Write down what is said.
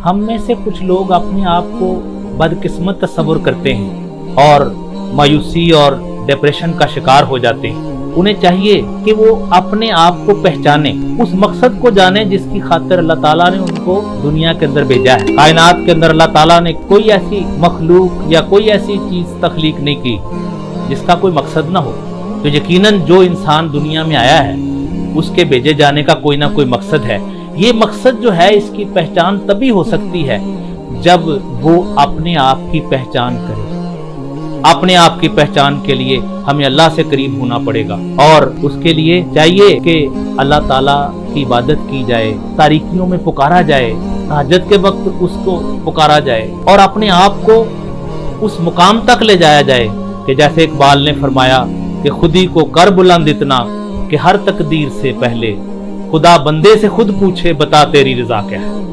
हम में से कुछ लोग अपने आप को बदकिस्मत तस्वुर करते हैं और मायूसी और डिप्रेशन का शिकार हो जाते हैं। उन्हें चाहिए कि वो अपने आप को पहचाने, उस मकसद को जाने जिसकी खातिर अल्लाह ताला ने उनको दुनिया के अंदर भेजा है। कायनात के अंदर अल्लाह ताला ने कोई ऐसी मखलूक या कोई ऐसी चीज तख्लीक नहीं की जिसका कोई मकसद ना हो। तो यकीनन जो इंसान दुनिया में आया है उसके भेजे जाने का कोई ना कोई मकसद है। ये मकसद जो है इसकी पहचान तभी हो सकती है जब वो अपने आप की पहचान करे। अपने आप की पहचान के लिए हमें अल्लाह से करीब होना पड़ेगा और उसके लिए चाहिए कि अल्लाह ताला की इबादत की जाए, तारीकियों में पुकारा जाए, तहज्जुद के वक्त उसको पुकारा जाए और अपने आप को उस मुकाम तक ले जाया जाए कि जैसे इकबाल ने फरमाया कि खुदी को कर बुलंद इतना कि हर तकदीर से पहले खुदा बंदे से खुद पूछे बता तेरी रजा क्या है।